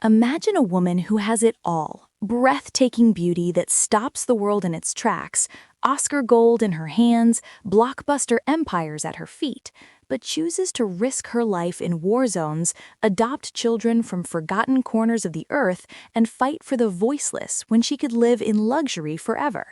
Imagine a woman who has it all: breathtaking beauty that stops the world in its tracks, Oscar gold in her hands, blockbuster empires at her feet, but chooses to risk her life in war zones, adopt children from forgotten corners of the earth, and fight for the voiceless when she could live in luxury forever.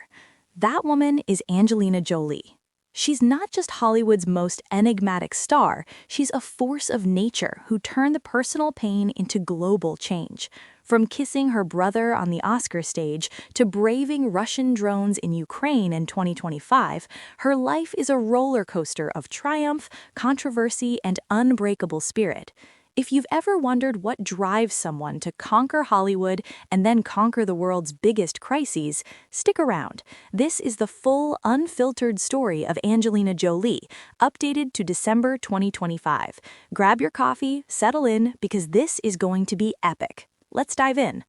That woman is Angelina Jolie. She's not just Hollywood's most enigmatic star, she's a force of nature who turned the personal pain into global change. From kissing her brother on the Oscar stage to braving Russian drones in Ukraine in 2025, her life is a roller coaster of triumph, controversy, and unbreakable spirit. If you've ever wondered what drives someone to conquer Hollywood and then conquer the world's biggest crises, stick around. This is the full, unfiltered story of Angelina Jolie, updated to December 2025. Grab your coffee, settle in, because this is going to be epic. Let's dive in.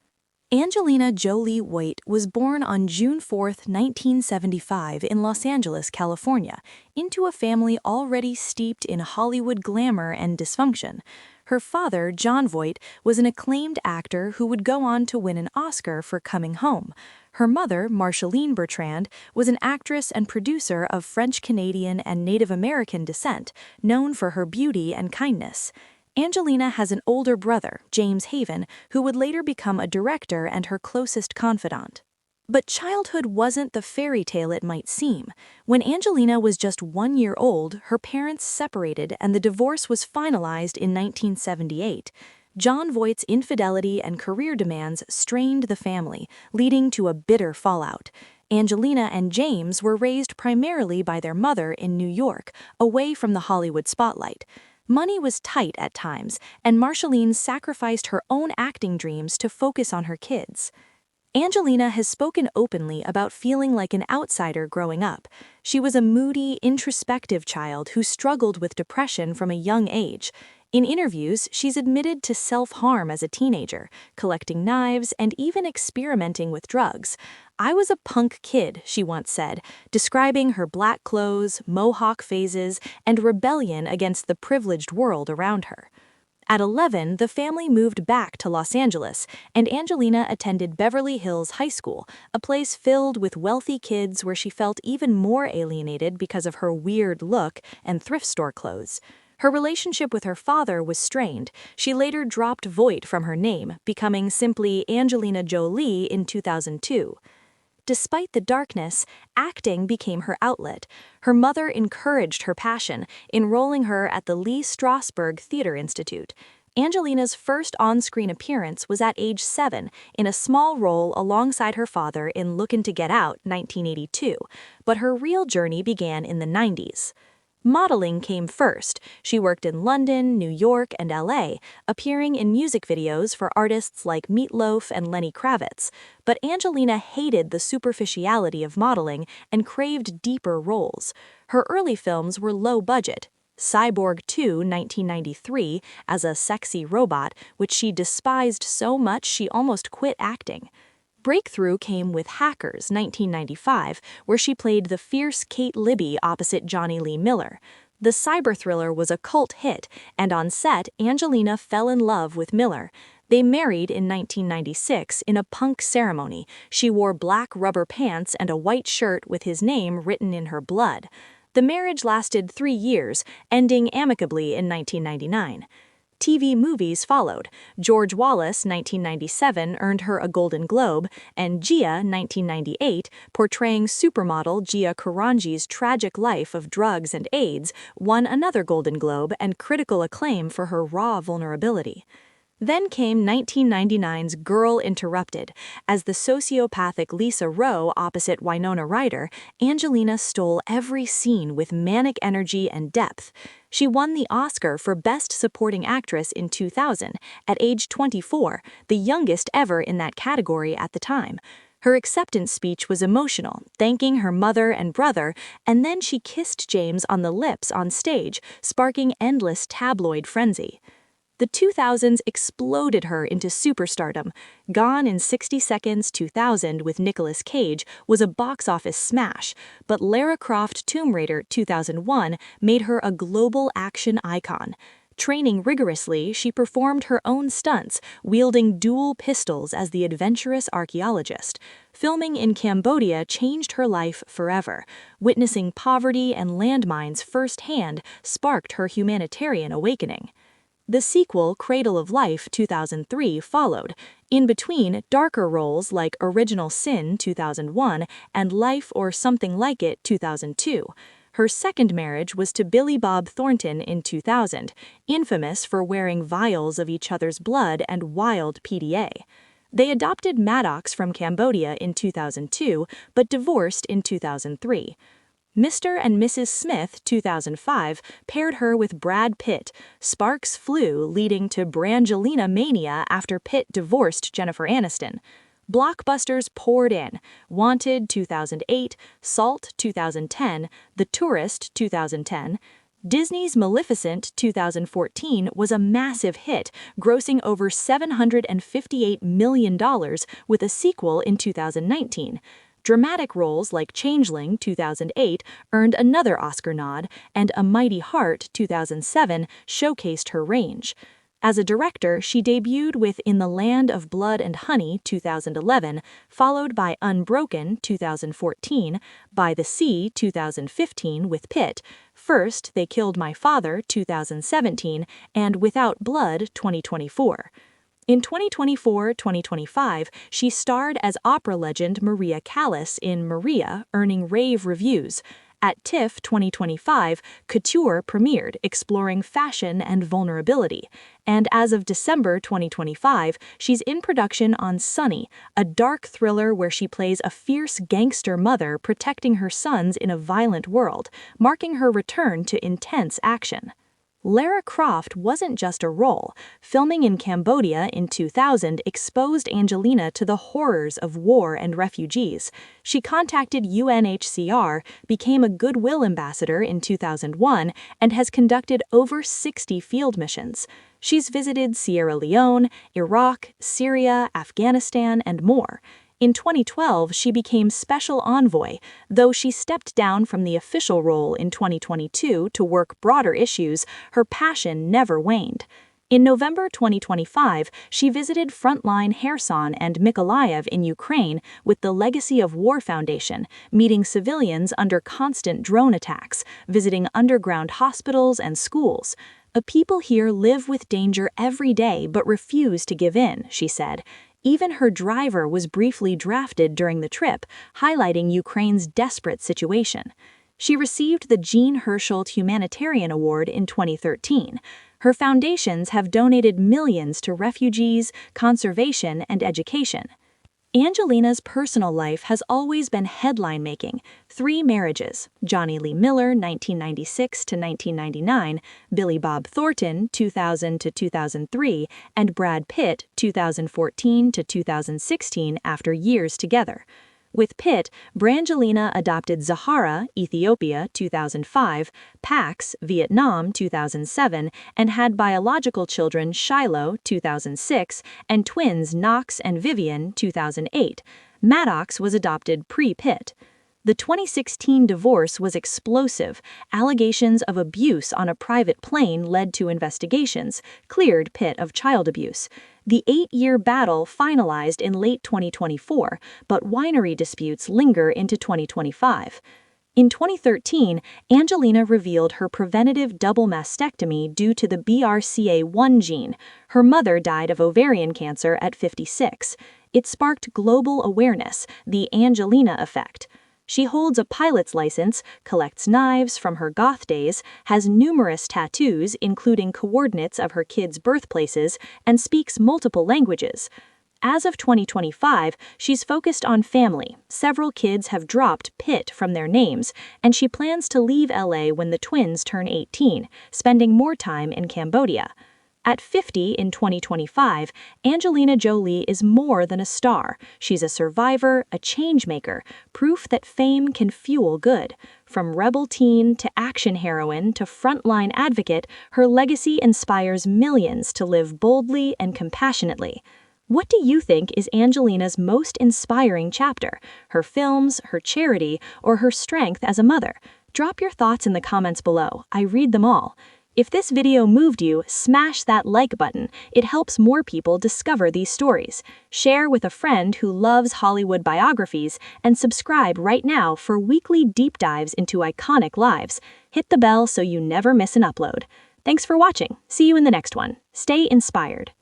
Angelina Jolie Hollywood was born on June 4, 1975 in Los Angeles, California, into a family already steeped in Hollywood glamour and dysfunction. Her father, Jon Voight, was an acclaimed actor who would go on to win an Oscar for Coming Home. Her mother, Marceline Bertrand, was an actress and producer of French-Canadian and Native American descent, known for her beauty and kindness. Angelina has an older brother, James Haven, who would later become a director and her closest confidant. But childhood wasn't the fairy tale it might seem. When Angelina was just 1 year old, her parents separated and the divorce was finalized in 1978. Jon Voight's infidelity and career demands strained the family, leading to a bitter fallout. Angelina and James were raised primarily by their mother in New York, away from the Hollywood spotlight. Money was tight at times, and Marceline sacrificed her own acting dreams to focus on her kids. Angelina has spoken openly about feeling like an outsider growing up. She was a moody, introspective child who struggled with depression from a young age. In interviews, she's admitted to self-harm as a teenager, collecting knives, and even experimenting with drugs. "I was a punk kid," she once said, describing her black clothes, mohawk phases, and rebellion against the privileged world around her. At 11, the family moved back to Los Angeles, and Angelina attended Beverly Hills High School, a place filled with wealthy kids where she felt even more alienated because of her weird look and thrift store clothes. Her relationship with her father was strained. She later dropped Voight from her name, becoming simply Angelina Jolie in 2002. Despite the darkness, acting became her outlet. Her mother encouraged her passion, enrolling her at the Lee Strasberg Theater Institute. Angelina's first on-screen appearance was at age 7 in a small role alongside her father in Lookin' to Get Out, 1982, but her real journey began in the 90s. Modeling came first. She worked in London, New York, and LA, appearing in music videos for artists like Meatloaf and Lenny Kravitz. But Angelina hated the superficiality of modeling and craved deeper roles. Her early films were low budget. Cyborg 2, 1993, as a sexy robot, which she despised so much she almost quit acting. Breakthrough came with Hackers, 1995, where she played the fierce Kate Libby opposite Johnny Lee Miller. The cyber thriller was a cult hit, and on set, Angelina fell in love with Miller. They married in 1996 in a punk ceremony. She wore black rubber pants and a white shirt with his name written in her blood. The marriage lasted 3 years, ending amicably in 1999. TV movies followed. George Wallace, 1997, earned her a Golden Globe, and Gia, 1998, portraying supermodel Gia Karanji's tragic life of drugs and AIDS, won another Golden Globe and critical acclaim for her raw vulnerability. Then came 1999's Girl Interrupted. As the sociopathic Lisa Rowe opposite Winona Ryder, Angelina stole every scene with manic energy and depth. She won the Oscar for Best Supporting Actress in 2000, at age 24, the youngest ever in that category at the time. Her acceptance speech was emotional, thanking her mother and brother, and then she kissed James on the lips on stage, sparking endless tabloid frenzy. The 2000s exploded her into superstardom. Gone in 60 Seconds 2000 with Nicolas Cage was a box office smash, but Lara Croft Tomb Raider 2001 made her a global action icon. Training rigorously, she performed her own stunts, wielding dual pistols as the adventurous archaeologist. Filming in Cambodia changed her life forever. Witnessing poverty and landmines firsthand sparked her humanitarian awakening. The sequel, Cradle of Life 2003, followed. In between, darker roles like Original Sin 2001 and Life or Something Like It 2002. Her second marriage was to Billy Bob Thornton in 2000, infamous for wearing vials of each other's blood and wild PDA. They adopted Maddox from Cambodia in 2002, but divorced in 2003. Mr. and Mrs. Smith 2005 paired her with Brad Pitt. Sparks flew, leading to Brangelina mania after Pitt divorced Jennifer Aniston. Blockbusters poured in. Wanted 2008, Salt 2010, The Tourist 2010. Disney's Maleficent 2014 was a massive hit, grossing over $758 million with a sequel in 2019. Dramatic roles like Changeling 2008 earned another Oscar nod, and A Mighty Heart 2007 showcased her range. As a director, she debuted with In the Land of Blood and Honey 2011, followed by Unbroken 2014, By the Sea 2015 with Pitt, First They Killed My Father 2017, and Without Blood 2024. In 2024-2025, she starred as opera legend Maria Callas in Maria, earning rave reviews. At TIFF 2025, Couture premiered, exploring fashion and vulnerability. And as of December 2025, she's in production on Sunny, a dark thriller where she plays a fierce gangster mother protecting her sons in a violent world, marking her return to intense action. Lara Croft wasn't just a role. Filming in Cambodia in 2000 exposed Angelina to the horrors of war and refugees. She contacted UNHCR, became a Goodwill ambassador in 2001, and has conducted over 60 field missions. She's visited Sierra Leone, Iraq, Syria, Afghanistan, and more. In 2012, she became Special Envoy, though she stepped down from the official role in 2022 to work broader issues. Her passion never waned. In November 2025, she visited frontline Kherson and Mykolaiv in Ukraine with the Legacy of War Foundation, meeting civilians under constant drone attacks, visiting underground hospitals and schools. "A people here live with danger every day but refuse to give in," she said. Even her driver was briefly drafted during the trip, highlighting Ukraine's desperate situation. She received the Jean Hersholt Humanitarian Award in 2013. Her foundations have donated millions to refugees, conservation, and education. Angelina's personal life has always been headline-making. 3 marriages: Johnny Lee Miller, 1996 to 1999, Billy Bob Thornton, 2000 to 2003, and Brad Pitt, 2014 to 2016, after years together. With Pitt, Brangelina adopted Zahara, Ethiopia, 2005, Pax, Vietnam, 2007, and had biological children Shiloh, 2006, and twins Knox and Vivian, 2008. Maddox was adopted pre-Pitt. The 2016 divorce was explosive. Allegations of abuse on a private plane led to investigations, cleared Pitt of child abuse. The 8-year battle finalized in late 2024, but winery disputes linger into 2025. In 2013, Angelina revealed her preventative double mastectomy due to the BRCA1 gene. Her mother died of ovarian cancer at 56. It sparked global awareness, the Angelina effect. She holds a pilot's license, collects knives from her goth days, has numerous tattoos including coordinates of her kids' birthplaces, and speaks multiple languages. As of 2025, she's focused on family. Several kids have dropped Pitt from their names, and she plans to leave LA when the twins turn 18, spending more time in Cambodia. At 50 in 2025, Angelina Jolie is more than a star. She's a survivor, a changemaker, proof that fame can fuel good. From rebel teen to action heroine to frontline advocate, her legacy inspires millions to live boldly and compassionately. What do you think is Angelina's most inspiring chapter? Her films, her charity, or her strength as a mother? Drop your thoughts in the comments below. I read them all. If this video moved you, smash that like button. It helps more people discover these stories. Share with a friend who loves Hollywood biographies, and subscribe right now for weekly deep dives into iconic lives. Hit the bell so you never miss an upload. Thanks for watching. See you in the next one. Stay inspired.